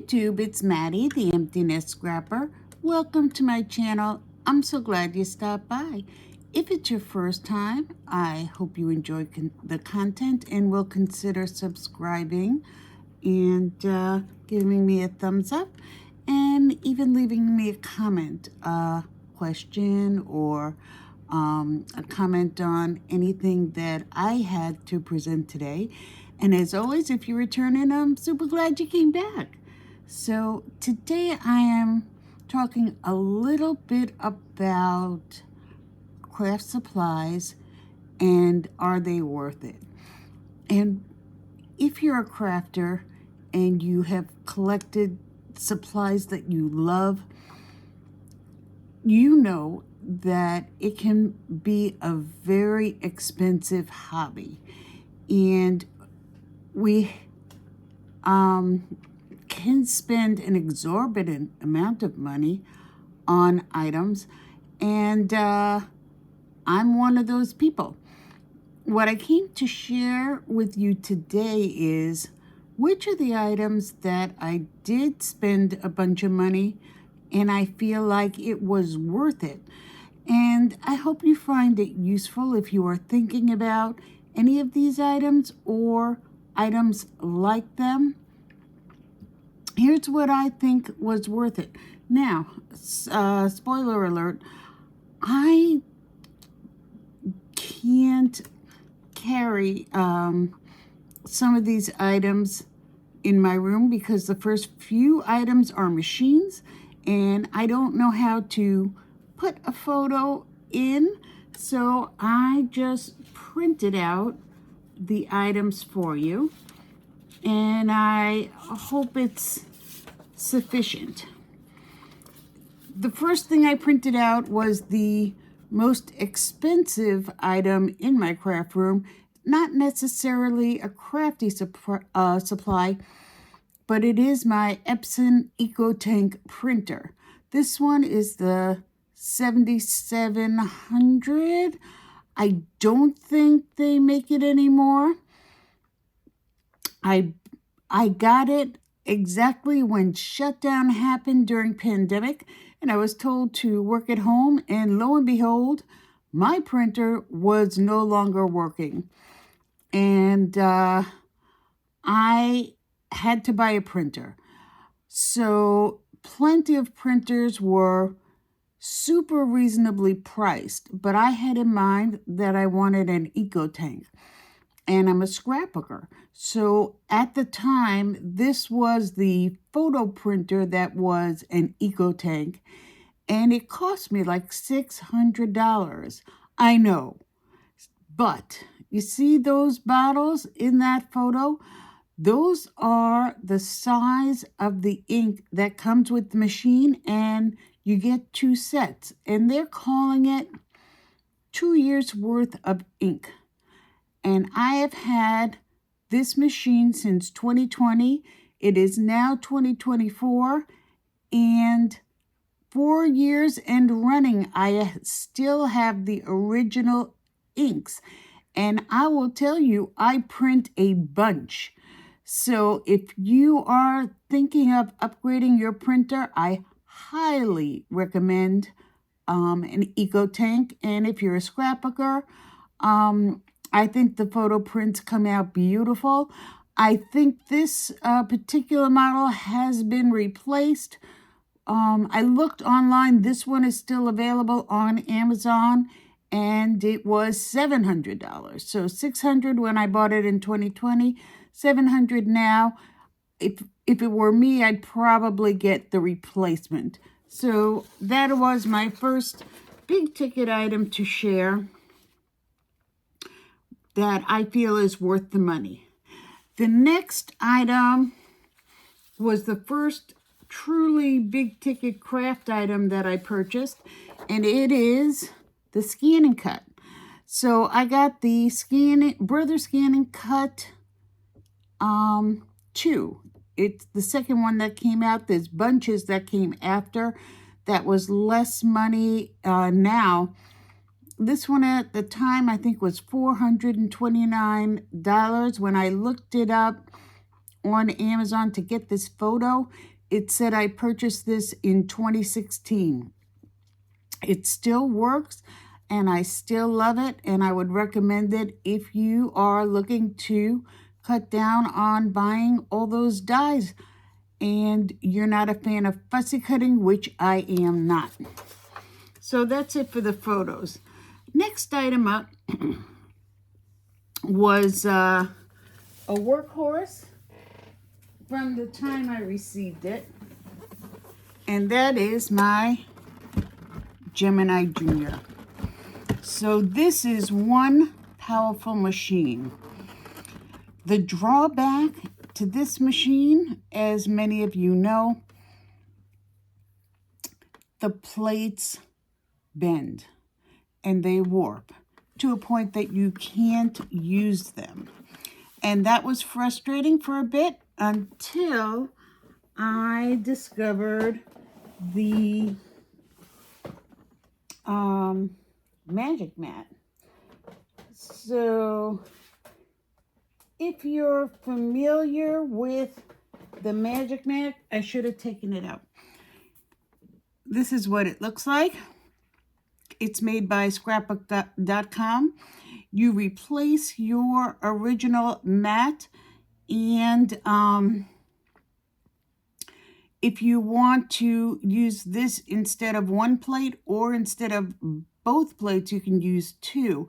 YouTube, it's Maddie, the Emptiness Scrapper. Welcome to my channel. I'm so glad you stopped by. If it's your first time, I hope you enjoy the content and will consider subscribing and giving me a thumbs up and even leaving me a comment, a question, or a comment on anything that I had to present today. And as always, if you're returning, I'm super glad you came back. So today I am talking a little bit about craft supplies and are they worth it? And if you're a crafter and you have collected supplies that you love, you know that it can be a very expensive hobby. And we can spend an exorbitant amount of money on items, and I'm one of those people. What I came to share with you today is which are the items that I did spend a bunch of money and I feel like it was worth it. And I hope you find it useful if you are thinking about any of these items or items like them. Here's what I think was worth it. Now, spoiler alert, I can't carry some of these items in my room because the first few items are machines and I don't know how to put a photo in, so I just printed out the items for you and I hope it's sufficient. The first thing I printed out was the most expensive item in my craft room, not necessarily a crafty supply, but it is my Epson EcoTank printer. This one is the 7700. I don't think they make it anymore. I got it exactly when shutdown happened during pandemic, and I was told to work at home, and lo and behold, my printer was no longer working. And I had to buy a printer. So plenty of printers were super reasonably priced, but I had in mind that I wanted an EcoTank. And I'm a scrapbooker. So at the time, this was the photo printer that was an EcoTank, and it cost me like $600. I know, but you see those bottles in that photo? Those are the size of the ink that comes with the machine, and you get 2 sets, and they're calling it 2 years worth of ink. And I have had this machine since 2020. It is now 2024, and 4 years and running, I still have the original inks. And I will tell you, I print a bunch. So if you are thinking of upgrading your printer, I highly recommend an EcoTank. And if you're a scrapbooker, I think the photo prints come out beautiful. I think this particular model has been replaced. I looked online. This one is still available on Amazon, and it was $700. So $600 when I bought it in 2020, $700 now. If it were me, I'd probably get the replacement. So that was my first big ticket item to share that I feel is worth the money. The next item was the first truly big ticket craft item that I purchased, and it is the Scan and Cut. So I got the Brother Scan and Cut 2. It's the second one that came out. There's bunches that came after that was less money now. This one at the time, I think, was $429. When I looked it up, on Amazon to get this photo. It said I purchased this in 2016. It still works, and I still love it, and I would recommend it if you are looking to cut down on buying all those dies and you're not a fan of fussy cutting, which I am not. So that's it for the photos. Next item up was a workhorse from the time I received it, and that is my Gemini Junior. So this is one powerful machine. The drawback to this machine, as many of you know, the plates bend and they warp to a point that you can't use them. And that was frustrating for a bit until I discovered the Magic Mat. So if you're familiar with the Magic Mat, I should have taken it out. This is what it looks like. It's made by scrapbook.com. You replace your original mat, and if you want to use this instead of one plate or instead of both plates, you can use two.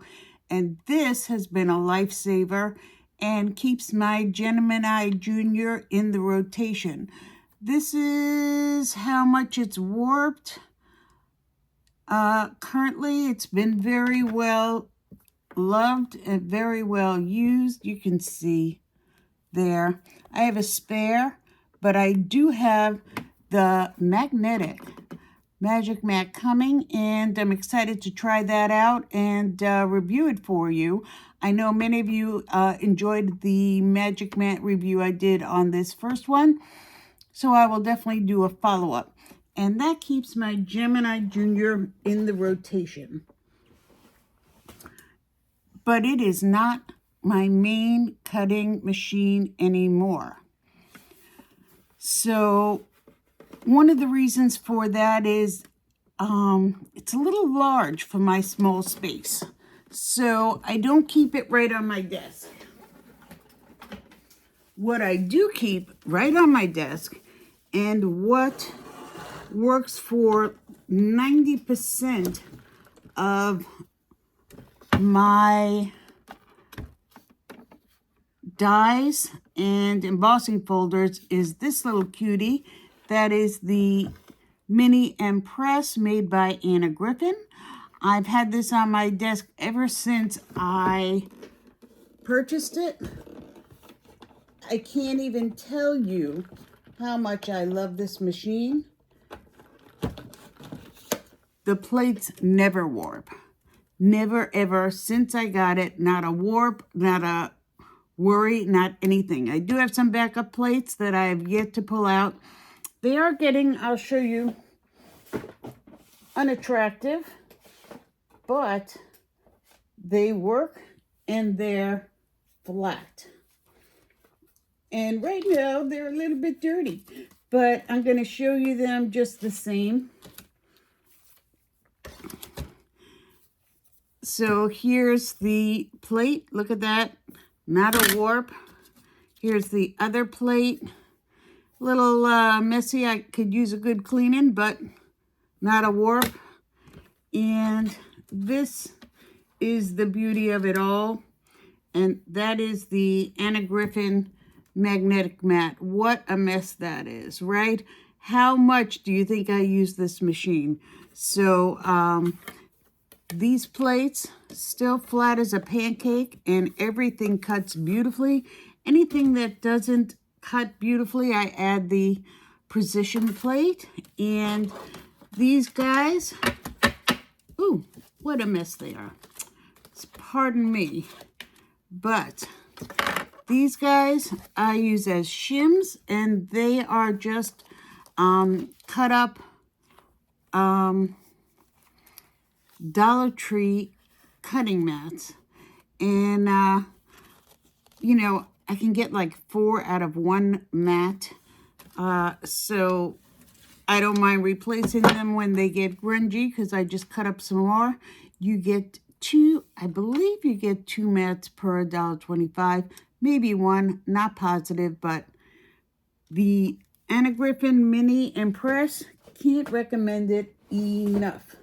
And this has been a lifesaver and keeps my Gemini Junior in the rotation. This is how much it's warped. Currently, it's been very well loved and very well used. You can see there. I have a spare, but I do have the magnetic Magic Mat coming, and I'm excited to try that out and review it for you. I know many of you enjoyed the Magic Mat review I did on this first one, so I will definitely do a follow-up. And that keeps my Gemini Junior in the rotation. But it is not my main cutting machine anymore. So one of the reasons for that is it's a little large for my small space. So I don't keep it right on my desk. What I do keep right on my desk, and what works for 90% of my dies and embossing folders, is this little cutie. That is the Mini Impress made by Anna Griffin. I've had this on my desk ever since I purchased it. I can't even tell you how much I love this machine. The plates never warp. Never, ever, since I got it. Not a warp, not a worry, not anything. I do have some backup plates that I have yet to pull out. They are getting, I'll show you, unattractive, but they work and they're flat. And right now they're a little bit dirty, but I'm going to show you them just the same. So here's the plate. Look at that. Not a warp. Here's the other plate. Little messy. I could use a good cleaning, but not a warp. And this is the beauty of it all. And that is the Anna Griffin magnetic mat. What a mess that is, right? How much do you think I use this machine? So these plates still flat as a pancake, and everything cuts beautifully. Anything that doesn't cut beautifully, I add the precision plate. And these guys, ooh, what a mess they are. Pardon me, but these guys I use as shims, and they are just cut up Dollar Tree cutting mats. And you know, I can get like 4 out of 1 mat. So I don't mind replacing them when they get grungy because I just cut up some more. You get 2, I believe you get 2 mats per $1.25, maybe 1, not positive, but the Anna Griffin Mini Impress, can't recommend it enough.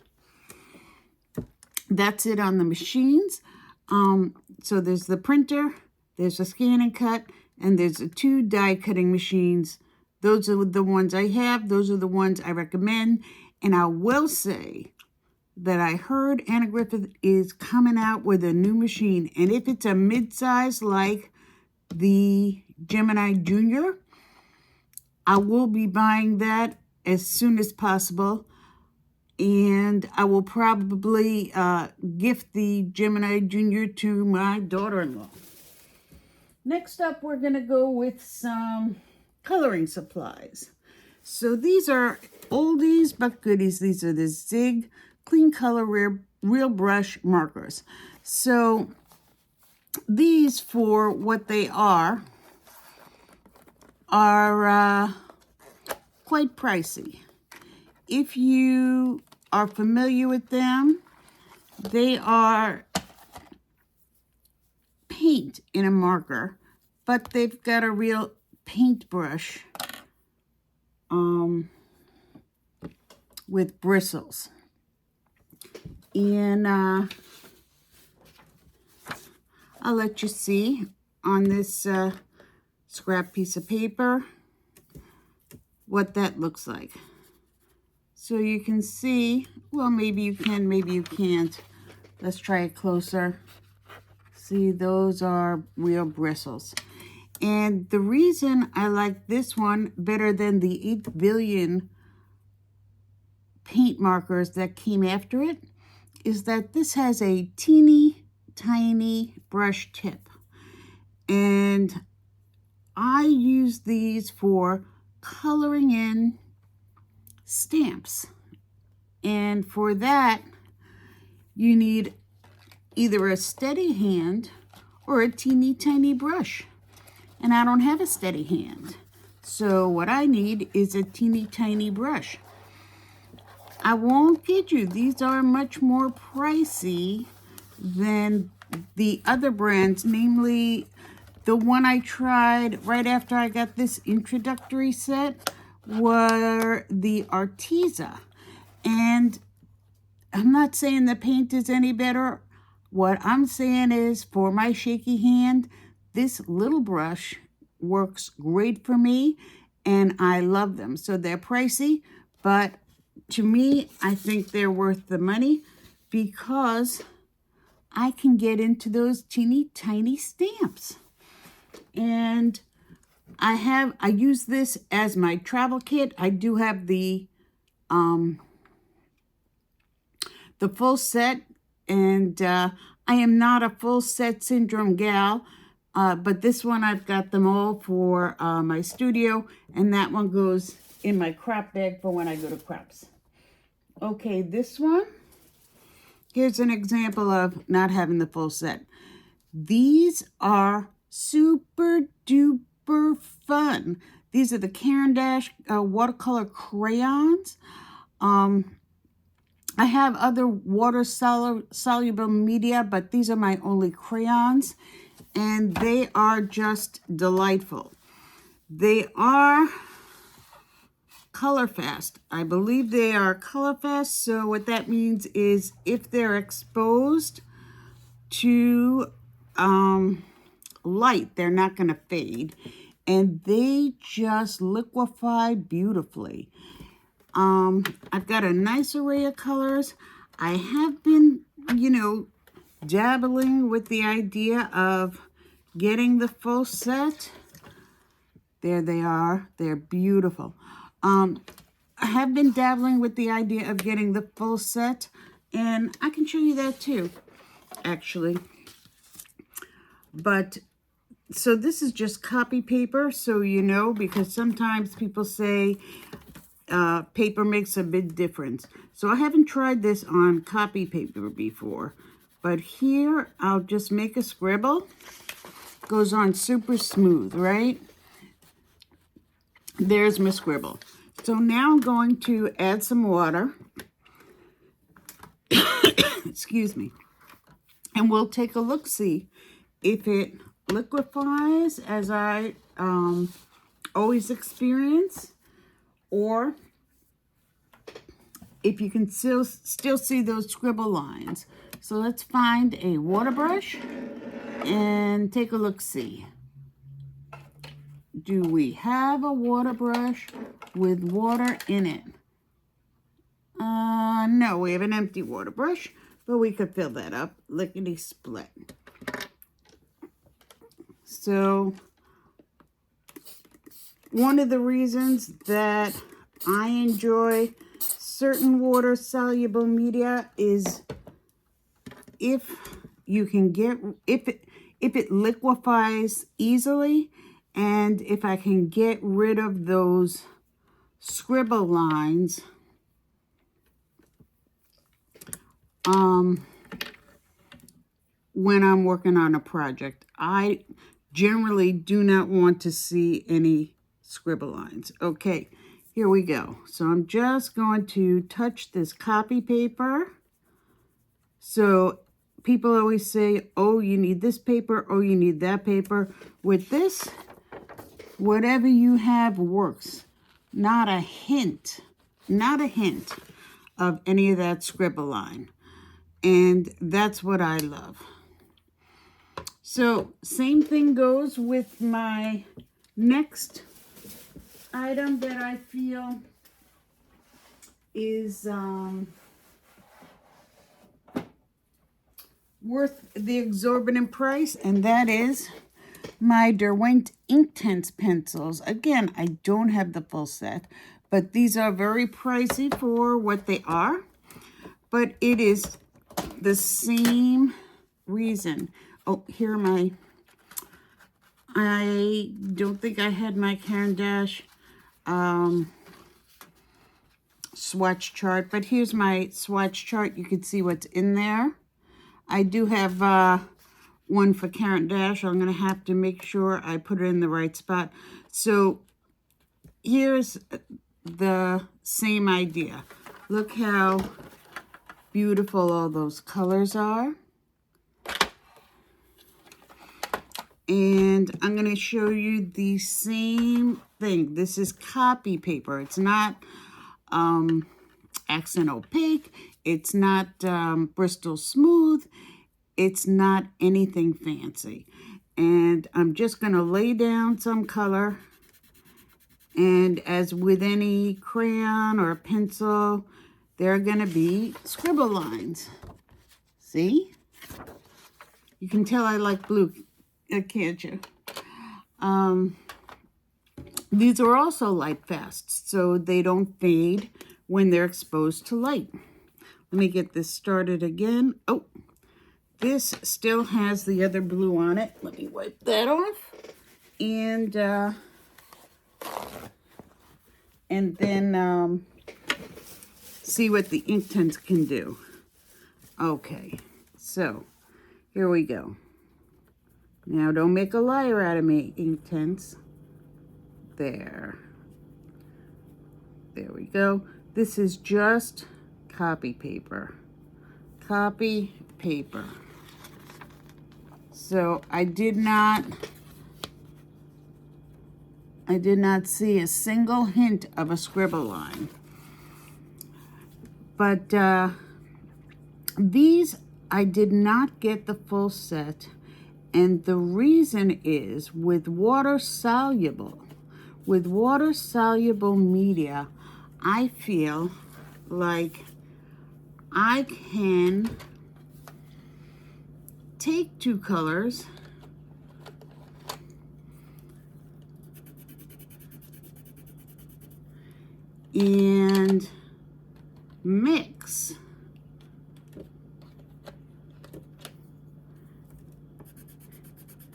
That's it on the machines. So there's the printer, there's a scan and cut, and there's the 2 die cutting machines. Those are the ones I have. Those are the ones I recommend. And I will say that I heard Anna Griffith is coming out with a new machine. And if it's a mid-size like the Gemini Junior, I will be buying that as soon as possible. And I will probably gift the Gemini Junior to my daughter-in-law. Next up, we're going to go with some coloring supplies. So these are oldies but goodies. These are the Zig Clean Color Real Brush Markers. So these, for what they are quite pricey. If you are familiar with them, they are paint in a marker, but they've got a real paintbrush with bristles. And I'll let you see on this scrap piece of paper what that looks like. So you can see, well, maybe you can, maybe you can't. Let's try it closer. See, those are real bristles. And the reason I like this one better than the 8 billion paint markers that came after it is that this has a teeny tiny brush tip. And I use these for coloring in stamps. And for that, you need either a steady hand or a teeny tiny brush. And I don't have a steady hand. So what I need is a teeny tiny brush. I won't kid you, these are much more pricey than the other brands, namely the one I tried right after I got this introductory set were the Arteza. And I'm not saying the paint is any better. What I'm saying is, for my shaky hand, this little brush works great for me, and I love them. So they're pricey, but to me, I think they're worth the money because I can get into those teeny tiny stamps. And I use this as my travel kit. I do have the full set, and I am not a full set syndrome gal, but this one I've got them all for my studio, and that one goes in my crop bag for when I go to crops. Okay, this one, here's an example of not having the full set. These are super duper fun. These are the Caran d'Ache watercolor crayons. I have other water soluble media, but these are my only crayons, and they are just delightful. They are color fast. I believe they are color fast. So what that means is if they're exposed to light, they're not going to fade, and they just liquefy beautifully. I've got a nice array of colors. I have been, dabbling with the idea of getting the full set. There they are. They're beautiful. I have been dabbling with the idea of getting the full set, and I can show you that too, actually. But so this is just copy paper, so because sometimes people say paper makes a big difference. So I haven't tried this on copy paper before, but here I'll just make a scribble, goes on super smooth, right? There's my scribble. So now I'm going to add some water. Excuse me. And we'll take a look-see if it liquefies as I always experience, or if you can still see those scribble lines. So let's find a water brush and take a look-see. Do we have a water brush with water in it? No, we have an empty water brush, but we could fill that up lickety-split. So one of the reasons that I enjoy certain water-soluble media is if it liquefies easily, and if I can get rid of those scribble lines when I'm working on a project. I generally do not want to see any scribble lines. Okay, here we go. So I'm just going to touch this copy paper. So people always say, oh, you need this paper, oh, you need that paper. With this, whatever you have works. Not a hint of any of that scribble line. And that's what I love. So same thing goes with my next item that I feel is worth the exorbitant price, and that is my Derwent Inktense pencils. Again, I don't have the full set, but these are very pricey for what they are. But it is the same reason. Oh, here are my, I don't think I had my Caran d'Ache swatch chart, but here's my swatch chart. You can see what's in there. I do have one for Caran d'Ache. I'm going to have to make sure I put it in the right spot. So here's the same idea. Look how beautiful all those colors are. And I'm going to show you the same thing. This is copy paper. It's not accent opaque. It's not Bristol Smooth. It's not anything fancy. And I'm just going to lay down some color. And as with any crayon or pencil, there are going to be scribble lines. See? You can tell I like blue, can't you? These are also light fast, so they don't fade when they're exposed to light. Let me get this started again. Oh, this still has the other blue on it. Let me wipe that off. And then see what the Inktense can do. Okay, so here we go. Now, don't make a liar out of me, Inktense. There we go. This is just copy paper. Copy paper. So I did not see a single hint of a scribble line. But these, I did not get the full set. And the reason is with water-soluble media, I feel like I can take two colors and mix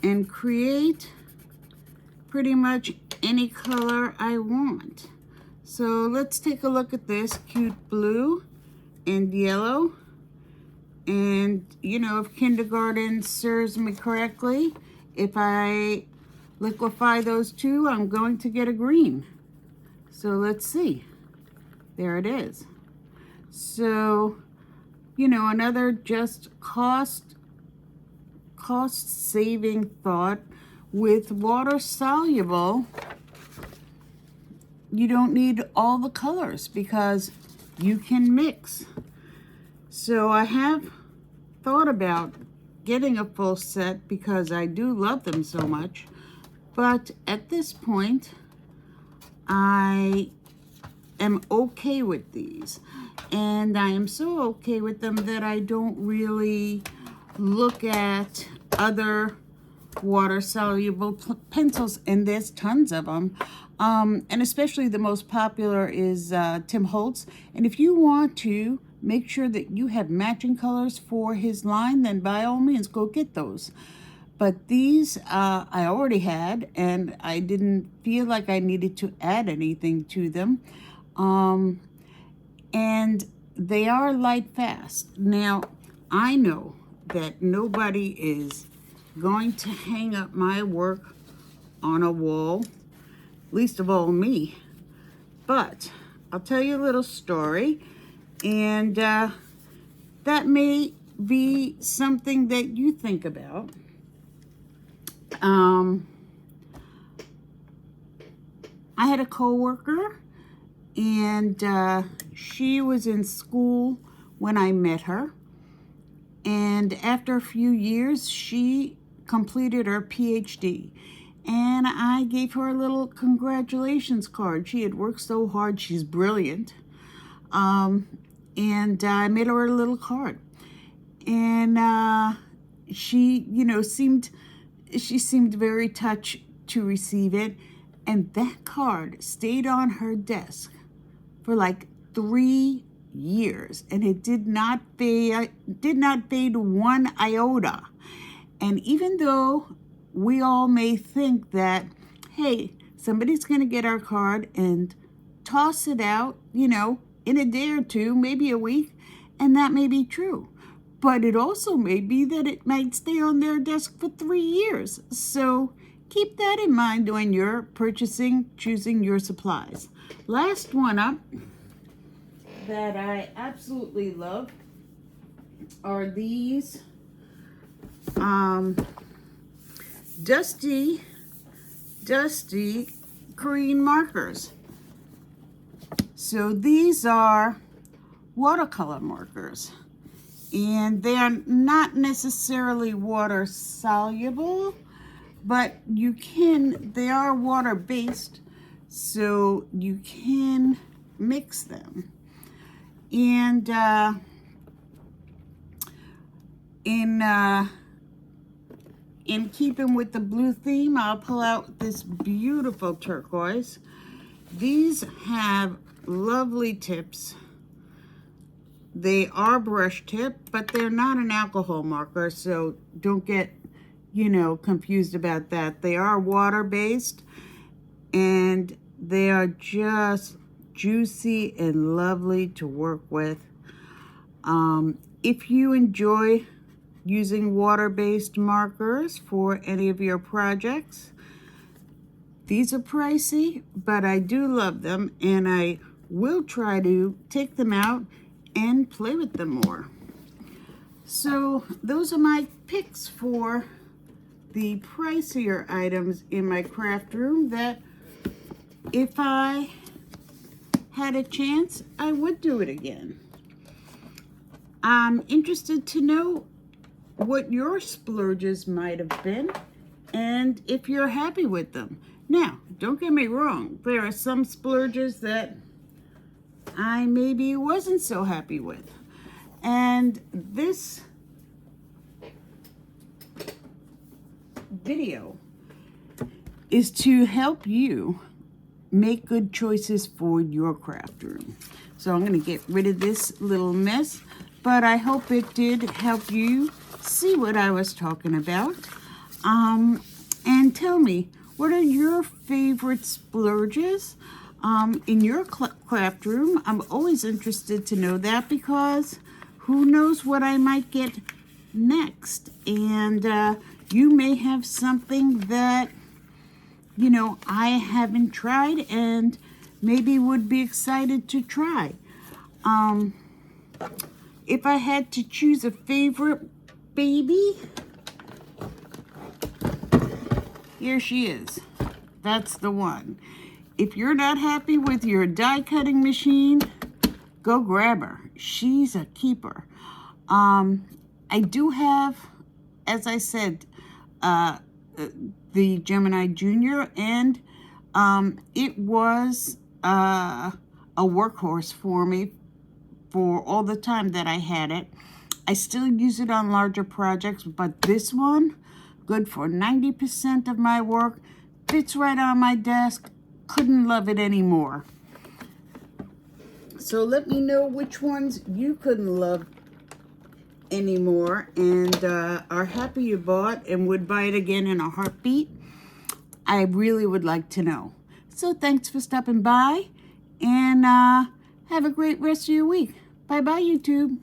and create pretty much any color I want. So let's take a look at this cute blue and yellow. And, you know, if kindergarten serves me correctly, if I liquefy those two, I'm going to get a green. So let's see. There it is. So, you know, another just cost-saving thought. With water soluble, you don't need all the colors because you can mix. So I have thought about getting a full set because I do love them so much. But at this point, I am okay with these. And I am so okay with them that I don't really look at other water-soluble pencils, and there's tons of them. And especially the most popular is Tim Holtz. And if you want to make sure that you have matching colors for his line, then by all means, go get those. But these I already had, and I didn't feel like I needed to add anything to them. And they are light fast. Now, I know that nobody is going to hang up my work on a wall, least of all me. But I'll tell you a little story, and that may be something that you think about. I had a coworker, and she was in school when I met her. And after a few years, she completed her PhD. And I gave her a little congratulations card. She had worked so hard. She's brilliant. And I made her a little card. And she, you know, seemed very touched to receive it. And that card stayed on her desk for like 3 years, and it did not fade one iota. And even though we all may think that, hey, somebody's going to get our card and toss it out, you know, in a day or two, maybe a week, and that may be true. But it also may be that it might stay on their desk for 3 years. So keep that in mind when you're choosing your supplies. Last one up that I absolutely love are these dusty green markers. So these are watercolor markers, and they're not necessarily water soluble, but they are water based, so you can mix them. And in keeping with the blue theme, I'll pull out this beautiful turquoise. These have lovely tips. They are brush tip, but they're not an alcohol marker, so don't get, you know, confused about that. They are water-based, and they are just juicy and lovely to work with. If you enjoy using water-based markers for any of your projects, these are pricey, but I do love them, and I will try to take them out and play with them more. So those are my picks for the pricier items in my craft room that if I had a chance, I would do it again. I'm interested to know what your splurges might have been and if you're happy with them. Now, don't get me wrong, there are some splurges that I maybe wasn't so happy with. And this video is to help you make good choices for your craft room. So I'm going to get rid of this little mess, but I hope it did help you see what I was talking about. And tell me, what are your favorite splurges in your craft room? I'm always interested to know that, because who knows what I might get next. And you may have something that, you know, I haven't tried and maybe would be excited to try. If I had to choose a favorite baby, here she is. That's the one. If you're not happy with your die cutting machine, go grab her. She's a keeper. I do have, as I said, the Gemini Junior, and it was a workhorse for me for all the time that I had it. I still use it on larger projects, but this one, good for 90% of my work, fits right on my desk. Couldn't love it anymore. So let me know which ones you couldn't love anymore and are happy you bought and would buy it again in a heartbeat. I really would like to know. So thanks for stopping by, and have a great rest of your week. Bye-bye, YouTube.